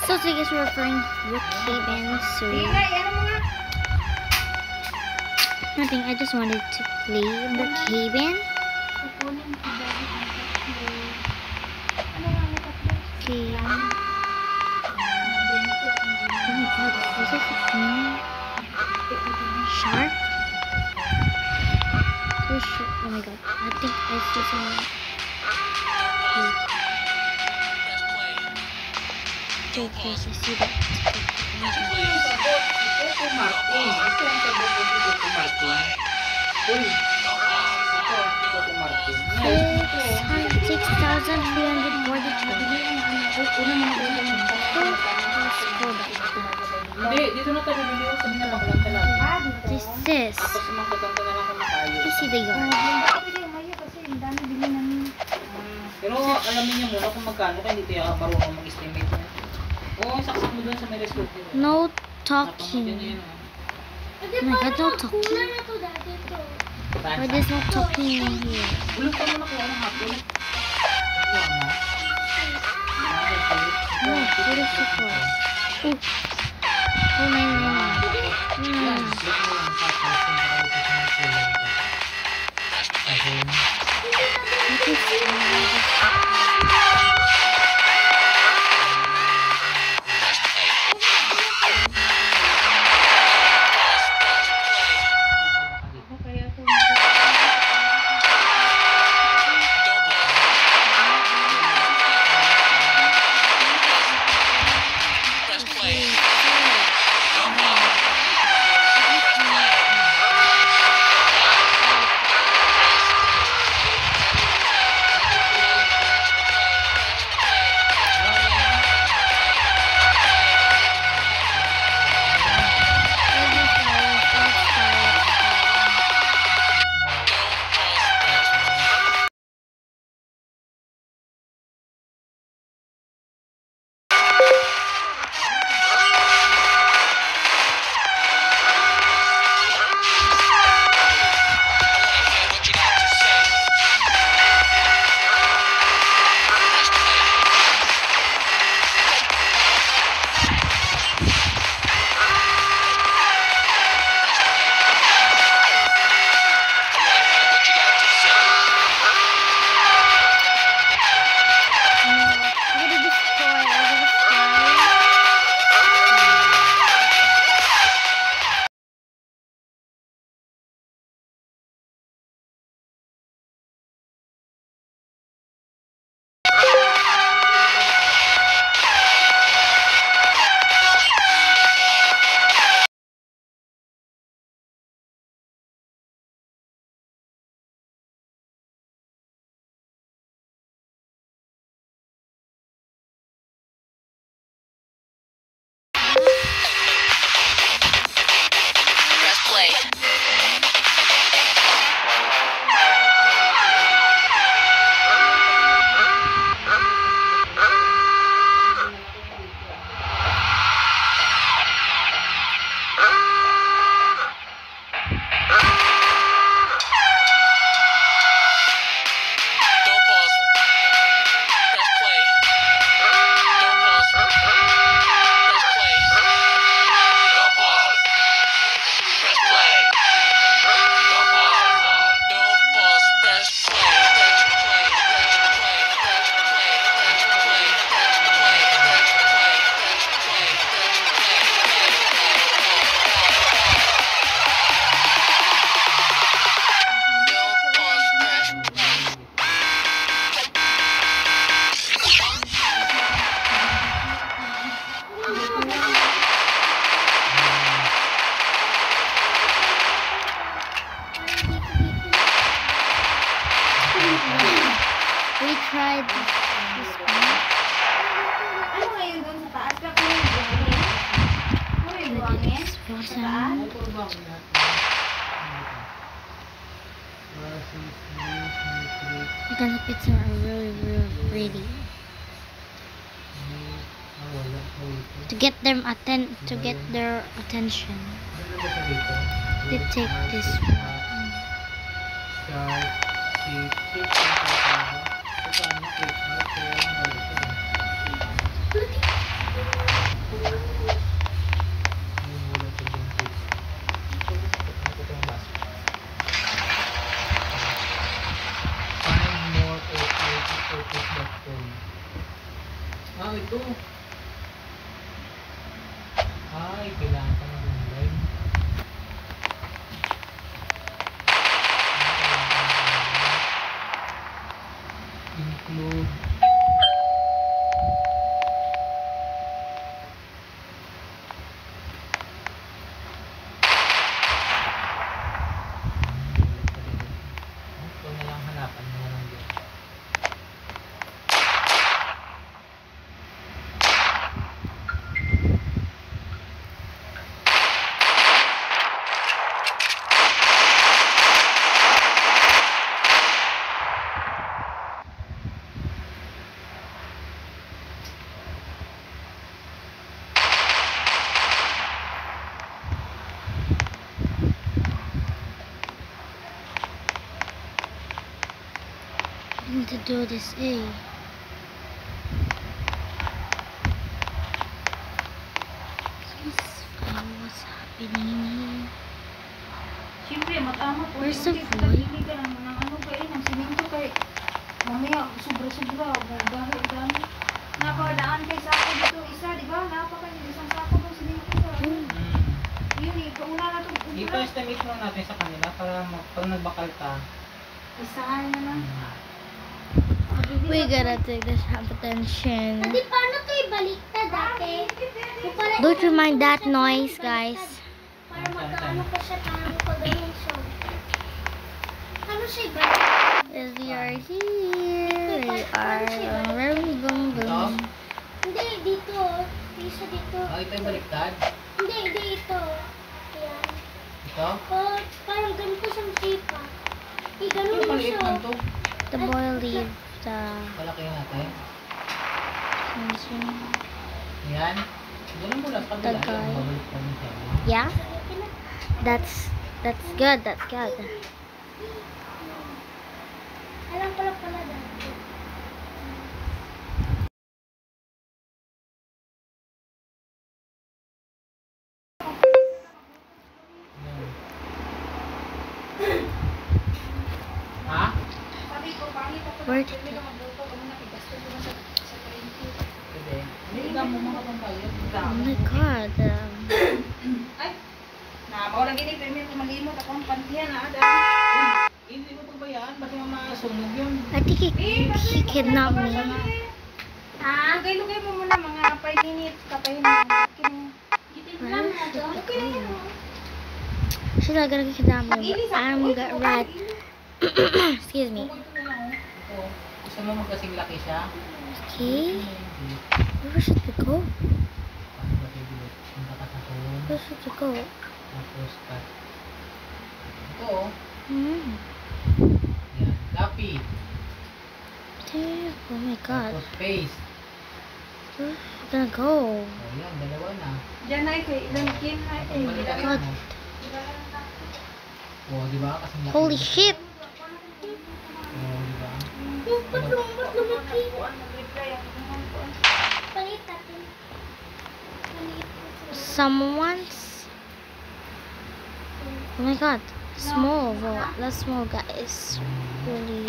So I guess we're referring Brookhaven. So nothing. I just wanted to play Brookhaven. Okay. Oh my god, this is a green shark. So shark. Oh my god, I think I see someone. Okay, guys, I see that. Dito na tayo bibili ko sa pinapakalang talaga. This is. Tapos magkatanta na lang kung tayo. You see the yard. Pero alamin niyo muna kung magkano kaya hindi tayo marunong mag-estimate. Oo, saksak mo doon sa may resort. No talking. Oh my god, no talking. Why there's no talking in here? Bulog ka muna kung anong hapon. No, what is it for? Oh. Oh my god. We tried this one. Ano ngayon doon sa taas? Kaya kung yung buhangin? Ano yung buhangin? It's frozen. The Ganapits are really, really pretty. To get their attention, they take this one. Ay, kailangan ka ng gulay. Include. Ito na lang hanapan mo na lang din. I need to do this A. Please find what's happening here. Siyempre, matama po. Where's the Hindi, boy? hindi ka ng ano kayo, ng simento kay mamaya, sobra-sobra, magahe, dami. Napadaan kay sako dito, isa, di ba? Napaka isang sako ng simento. Oh, Yun eh, kauna na ito. Dito estimate mo natin sa kanila para pag nagbakal ka. Isahan na lang. we gotta take this attention. Ate, paano ito ibaliktad dati? Don't you mind that noise, guys? Para magkaano pa siya, parang pagano'n siya. Ano siya ibaliktad? As we are here, we are boom boom. Hindi, dito. Isa dito. Ah, ito yung baliktad. Hindi ito. Ayan. Ito? Oh, parang ganito siyang shape ah. Ganun Ito lang maliit siya. lang to. The boy leave the. Palaki natin. Yan. Ganun mo lang sa kabila. Tagay. Yan, babaliktad mo siya. Yeah, that's good. That's good. Alam ko lang pala dati. Yan. Ha? Sabi ko, pangit ako. Where did Pwede ka magluto, kung nakigasto ko ba sa 20. Pwede. Hindi ka mo mga pampayot. Oh my god. Ay, nabawalan gini, pero may malimot ako ang pantiyan ha, dahil. Hindi mo pa ba yan? Ba't yung masunog yun? I think he kidnapped me. Ha? Lugay-lugay mo muna mga 5 minutes, kapahin mo. Lang na doon. Okay lang yun. She's not gonna kidnap me. But I'm gonna rat. Excuse me. Ito na lang. Ito. Gusto mo magkasing laki siya? Okay. Hindi. Where should we go? Paano ba ito dito? Punta ka sa home. Where should we go? Tapos cut. Ito oh. Hmm. Yan. Copy. There. Oh my god. Tapos paste. Where are we gonna go? O yan, dalawa na. Diyan na kay Lankin na eh. Baliktad God. mo. O, di ba? Kasing laki. Holy shit! O, di ba? Lumaki. Mag-reply ako naman po. Palit natin. Someone's. Oh my god. Small. That small guy is really.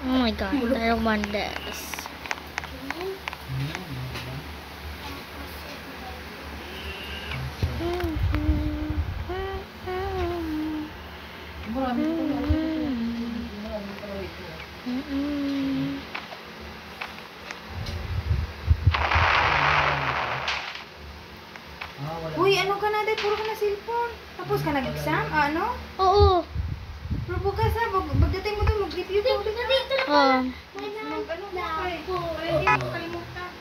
Oh my god. I don't want this. Yan, di ba? Marami ito. Marami ito. Ah, wala. Uy, ano ka na dahil? Puro ka na cellphone. Tapos ka nag-exam? Ano? Oo. Pero bukas ha, pagdating mo doon, mag-review ka ulit. Dito na Oh. Mag-ano ka eh. Para hindi mo kalimutan.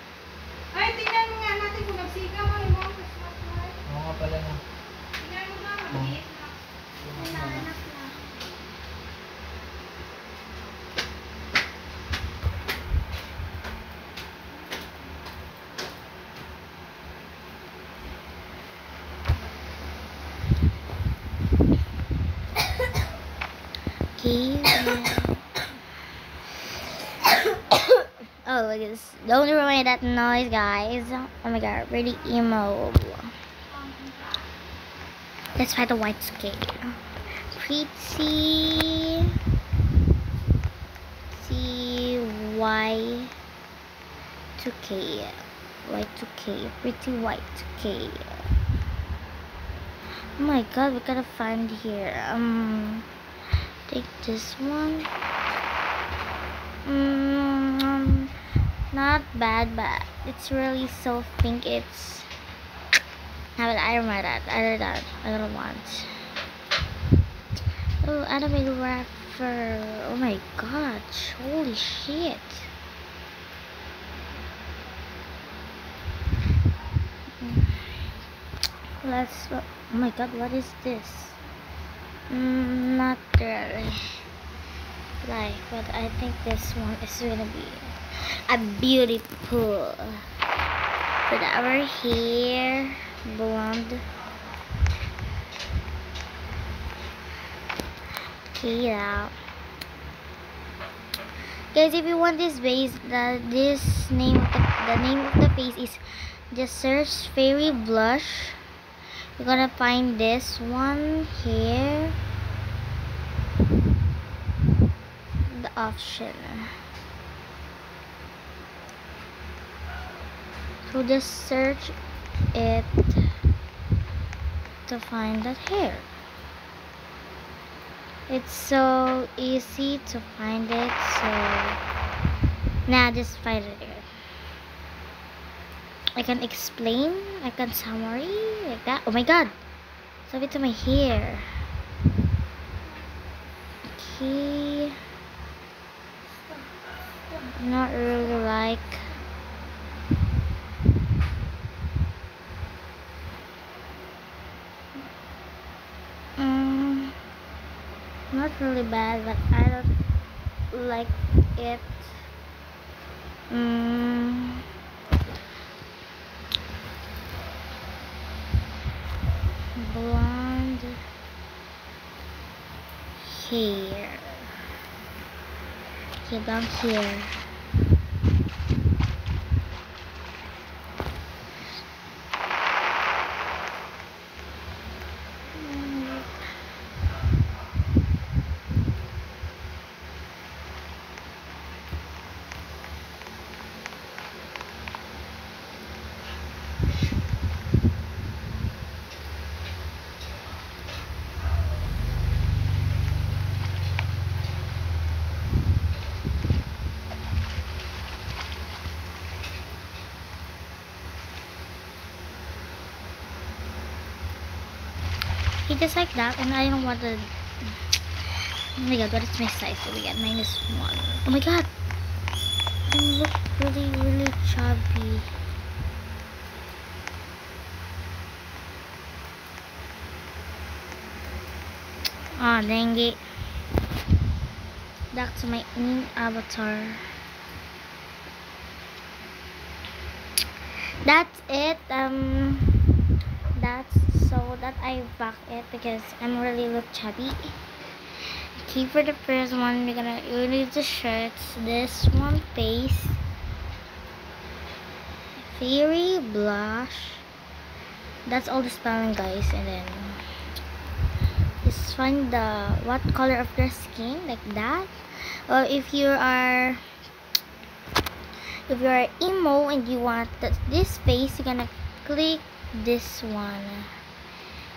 Ay, tingnan mo nga natin kung nagsiga mo. Yung mga Christmas lights. Oo nga pala na. Tingnan mo na, maliit na. Naanak na. Okay. Oh, look at this. Don't ruin that noise, guys. Oh my god, really emo. Let's try the white scale. Pretty. See Y2K. Y2K. Pretty Y2K. Oh my god, we gotta find here. Take this one. Not bad, but it's really so pink. It's. How about I don't want that. I don't want. Oh, animated wrapper. Oh my gosh. Holy shit. Let's. Oh my god, what is this? Not really. Like, but I think this one is gonna be a beautiful. With our hair, blonde. Okay, now. Guys, if you want this base, the name of the face is just search fairy blush. You're gonna find this one here. The option. So just search it to find that hair. It's so easy to find it, so now just find it here. I can explain, I can summary like that. Oh my god, so it's my hair. Okay, not really like. Not really bad, but I don't like it. Blonde hair. Okay, down here. He just like that, and I don't want to. Oh my god, what is my size? So we get -1. Oh my god, I look really chubby. Ah, dang it. Back to my own avatar. That's it. That's so that I back it because I'm really look chubby. Okay, for the first one, we're gonna use the shirts. This one face, fairy blush. That's all the spelling, guys, and then just find the what color of your skin, like that. Or if you are emo and you want this face, you're gonna click this one.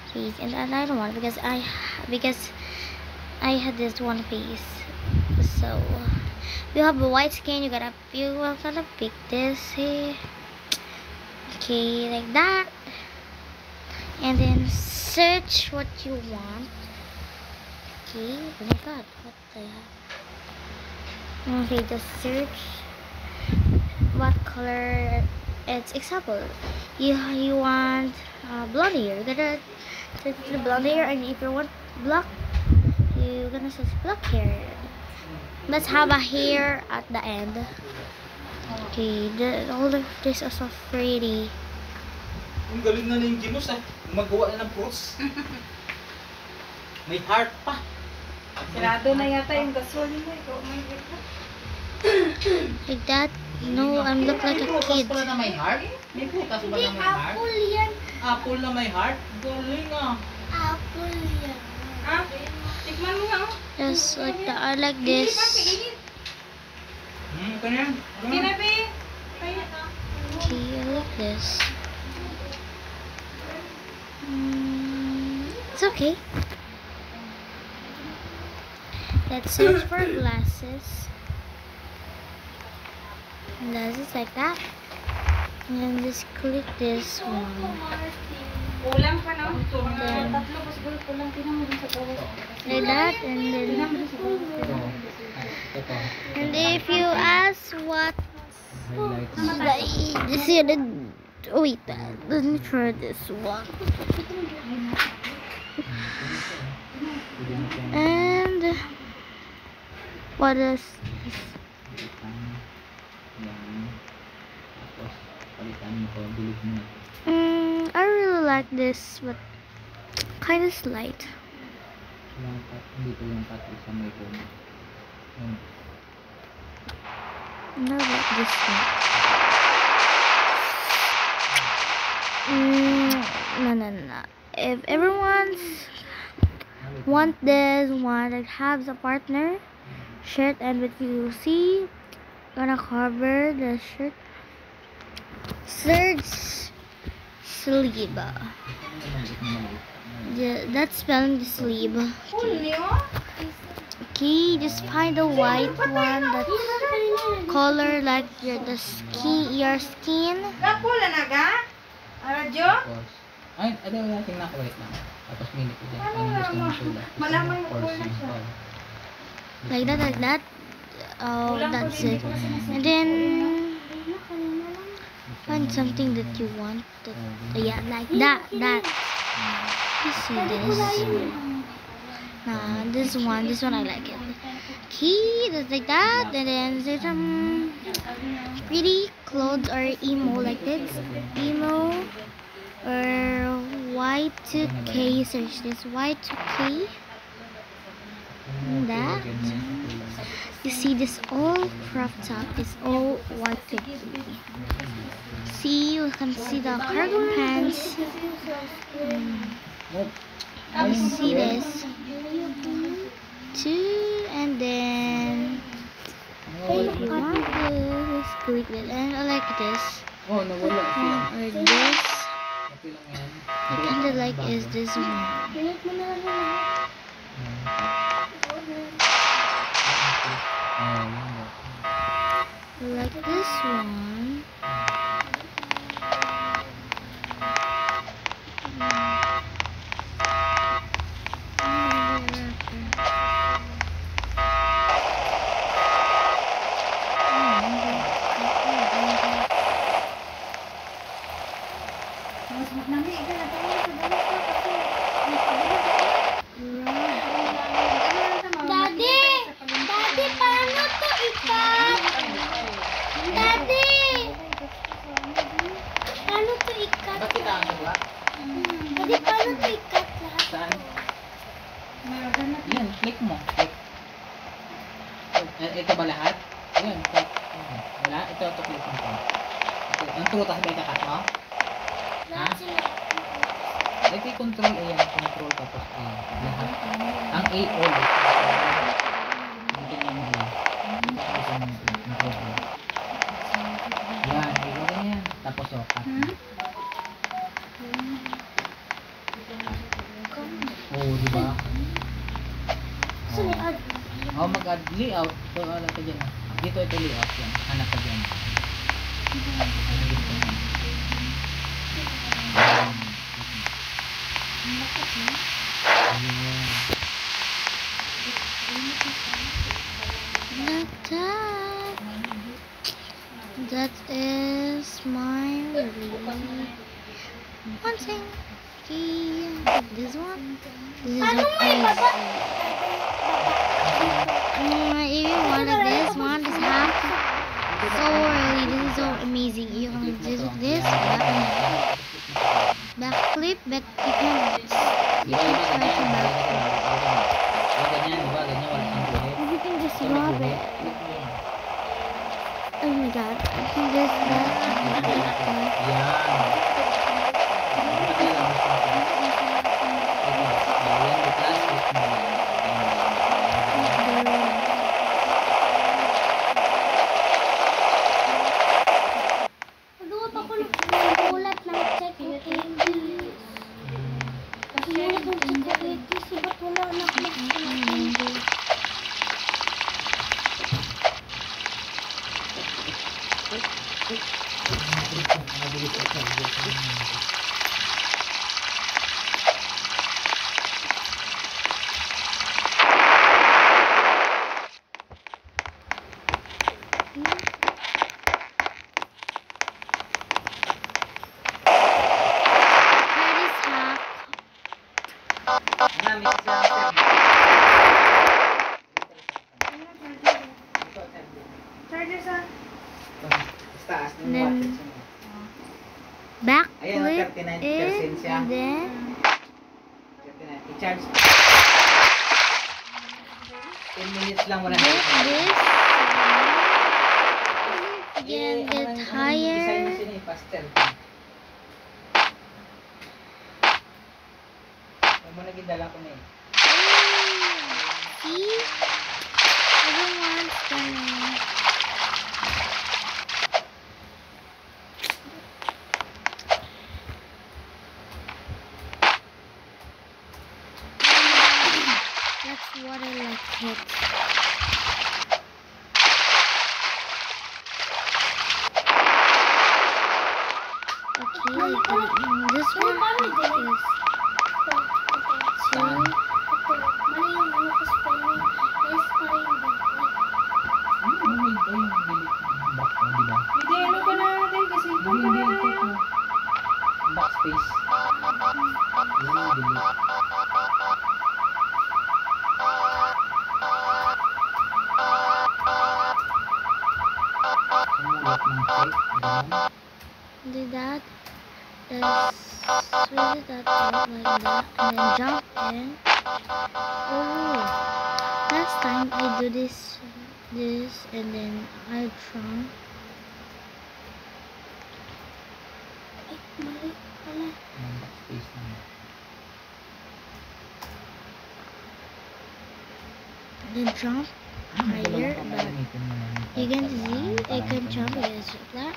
Face, and I don't want it because I had this one face. So you have a white skin, you gotta pick this here. Okay, like that, and then search what you want. Okay, oh my god, what the heck. Okay, just search what color. It's example, you want blonde hair, you're gonna search the blonde hair, and if you want black, you're gonna search black hair. Let's have a hair at the end. Okay, all of this is so pretty. Ang galing na yung Ginos, ah. Magawa na ng fruits. May heart pa. Sarado na yata yung gasol mo. Ikaw may Like that. No, I'm look like a kid. Prutas pala na may heart? May prutas ba na may heart? Apple yan. Apple na may heart? Galing, ah. Apple yan. Ah, tikman mo nga. Just like that. I like this. Ito na yan. Kinabi. Okay, I like this. It's okay. Let's search for glasses. Glasses like that. And just click this one. Kulang pa na. Tatlo pa siguro kulang. Tingnan mo din sa bawah. Like that, and Tingnan mo then. din sa bawah. Ito. And if you ask what Highlights. this is oh wait, let me try this one. And what is this? Yan. Tapos, palitan mo ko. Bilog mo. I really like this, but kind of slight. Yung cut, dito yung cut sa may phone. Yung Not like this one. No. If everyone's want this one that has a partner shirt, and what you see, gonna cover the shirt third sleeve. Yeah, that's spelling the sleeve. Okay, just find the white one that's color like your skin. Napula na ga? Radyo? tapos, ay, ano yung natin wait lang. Tapos minute ko dyan. Ano gusto mo sulat? Malaman mo Or kung na siya. simple. Like that. Oh, that's it. And then find something that you want. Yeah, like that. You see this? This one I like it. Okay, just like that. And then there's some pretty clothes or emo like this. Emo or Y2K. Search this Y2K. That. You see this all crop top is all Y2K. See, you can see the cargo pants. You see this too, and then if you want this, click it. And I like this. Oh, nawala siya. Or this. Okay lang yan. I kinda like is this one. I like this one. Mas magnami ka na tayo sa bawah kasi. Daddy! Daddy, paano to ikat? Daddy! Paano to ikat? Ba't kita ang wala? Daddy, paano to ikat lahat? Saan? Meron na. Yan, click mo. Click. Ito ba lahat? Ayan, click. Wala? Ito click mo ito. Ang trutas ba ikakat mo? Lahat sila. Ito yung control A yan. Control tapos A. Lahat. Ang A all. Dito yung A. Control A. Yan. Ito na yan. Tapos cut. Oh, di ba? Gusto ni Ad. Oh, mag-add layout. So, ano ka dyan? Dito ito layout yan. Hanap ka dyan. That is my review. One thing. This one. This is Paano what mo ibaba? if you wanted this one, just have so really. This is so amazing. You can do this. Back flip, back. You can try to back flip. Ganyan, di ba? Ganyan, wala kang buhay. You can just rub it. Oh my god. I can just back. Naluto Mabilis sa charger. Try this hack. Namin sa Charger sa... taas ng Then, wattage mo. Ayan, Backflip 39% it, siya. and then I-charge. 10 minutes lang wala get this. Again, get Design higher. mo siya faster. Yung mo naging dala ko na eh. See? Everyone's gonna. That's what I like it. Okay, this one is Saan? two. Mali yung ano ko spelling. Yes, pala yung May ba yung bilik? Back mo, di ba? Hindi, ano ka na natin kasi ikaw ka Hindi, na ito to. Backspace. Yung delete. Sumulat ng check. Ganun. Do that. Just switch that out like that, and then jump in. Oh, last time I do this, and then I jump. Mali pala. Yung backspace naman. Then jump higher, but you can see I can jump against that.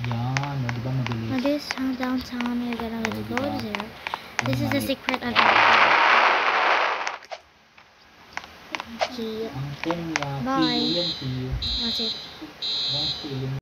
Yan, o, di ba mabilis? Now this downtown, you're gonna go there. This is the secret of Okay, Ang kung Bye. PU yung PU. that's it. Ang feeling